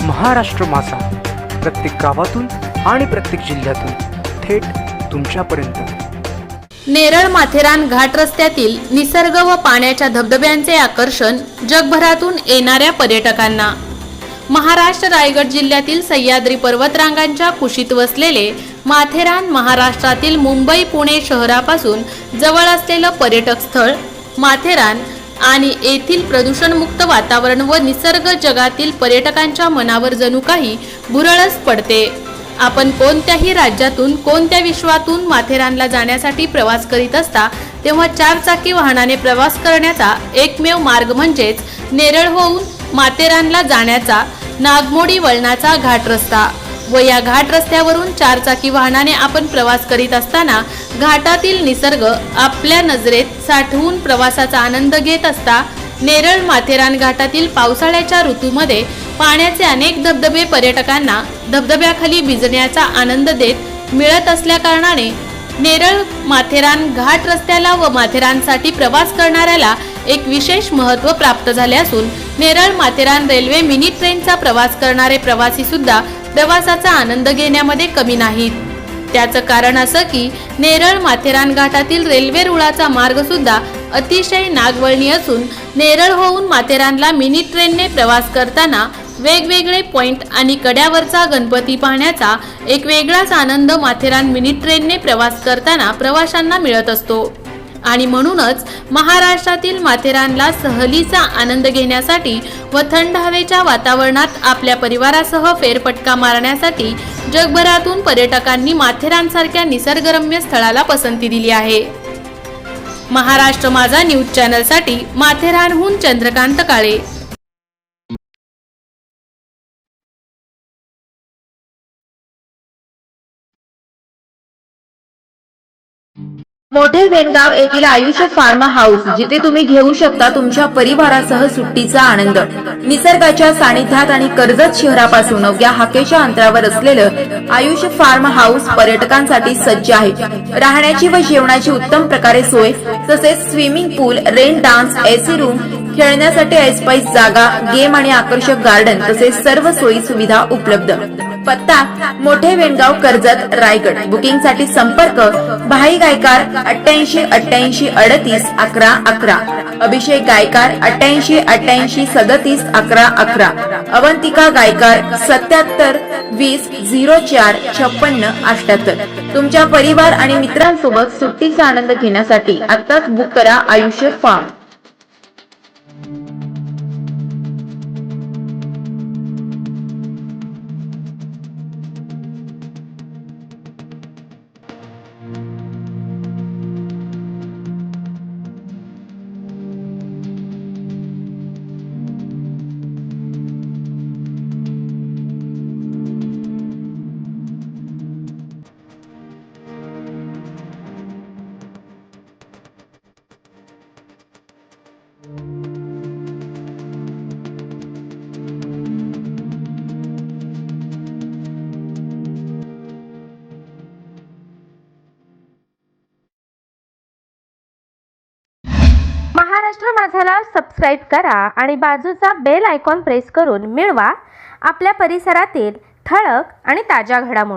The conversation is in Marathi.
महाराष्ट्र माझा, प्रत्येक गावातून आणि प्रत्येक जिल्ह्यातून थेट तुमच्यापर्यंत। नेरळ माथेरान घाट रस्त्यातील निसर्ग व पाण्याच्या धबधब्यांचे आकर्षण जगभरातून येणाऱ्या पर्यटकांना। महाराष्ट्र रायगड जिल्ह्यातील सह्याद्री पर्वतरांगांच्या कुशीत वसलेले माथेरान महाराष्ट्रातील मुंबई पुणे शहरापासून जवळ असलेलं पर्यटक स्थळ माथेरान आणि येथील प्रदूषणमुक्त वातावरण व निसर्ग जगातील पर्यटकांच्या मनावर जणू काही भुरळच पडते। आपण कोणत्याही राज्यातून कोणत्या विश्वातून माथेरानला जाण्यासाठी प्रवास करीत असता तेव्हा चारचाकी वाहनाने प्रवास करण्याचा एकमेव मार्ग म्हणजेच नेरळ होऊन माथेरानला जाण्याचा नागमोडी वळणाचा घाट रस्ता व या घाट रस्त्यावरून चारचाकी वाहनाने आपण प्रवास करीत असताना घाटातील निसर्ग आपल्या नजरेत साठवून प्रवासाचा आनंद घेत असता नेरळ माथेरान घाटातील पावसाळ्याच्या ऋतूमध्ये पाण्याचे अनेक धबधबे पर्यटकांना धबधब्याखाली भिजण्याचा आनंद देत मिळत असल्या कारणाने नेरळ माथेरान घाट रस्त्याला व माथेरानसाठी प्रवास करणाऱ्याला एक विशेष महत्त्व प्राप्त झाले असून नेरळ माथेरान रेल्वे मिनी ट्रेनचा प्रवास करणारे प्रवासी सुद्धा प्रवासाचा आनंद घेण्यामध्ये कमी नाहीत। त्याचं कारण असं की नेरळ माथेरान घाटातील रेल्वे रुळाचा मार्ग सुद्धा अतिशय नागवळणी असून नेरळ होऊन माथेरानला मिनी ट्रेनने प्रवास करताना वेगवेगळे पॉइंट आणि कड्यावरचा गणपती पाहण्याचा एक वेगळाच आनंद माथेरान मिनी ट्रेनने प्रवास करताना प्रवाशांना मिळत असतो आणि म्हणूनच महाराष्ट्रातील माथेरानला सहलीचा आनंद घेण्यासाठी व थंड हवेच्या वातावरणात आपल्या परिवारासह फेरफटका मारण्यासाठी जगभरातून पर्यटकांनी माथेरानसारख्या निसर्गरम्य स्थळाला पसंती दिली आहे। महाराष्ट्र माझा न्यूज चॅनलसाठी माथेरानहून चंद्रकांत काळे। मोठे वेणगाव येथील आयुष फार्म हाऊस, जिथे तुम्ही घेऊ शकता तुमच्या परिवारासह सुट्टीचा आनंद। निसर्गाच्या सानिध्यात आणि कर्जत शहरापासून अवघ्या हाकेच्या अंतरावर असलेलं आयुष फार्म हाऊस पर्यटकांसाठी सज्ज आहे। राहण्याची व जेवणाची उत्तम प्रकारे सोय, तसेच स्विमिंग पूल, रेन डान्स, एसी रूम, खेळण्यासाठी ऐसपैस जागा, गेम आणि आकर्षक गार्डन तसेच सर्व सोयी सुविधा उपलब्ध। पत्ता मोठे वेणगाव, कर्जत, रायगड। बुकिंग साठी संपर्क भाई गायकार 88 88 38 11 11, अभिषेक गायकार 88 88 37 11 11, अवंतिका गायकार 77 20 04 56 78। तुमच्या परिवार आणि मित्रांसोबत सुट्टीचा आनंद घेण्यासाठी आत्ताच बुक करा आयुष्य फार्म। महाराष्ट्र माझाला सबस्क्राईब करा आणि बाजूचा बेल आयकॉन प्रेस करून मिळवा आपल्या परिसरातील ठळक आणि ताज्या घडामोडी।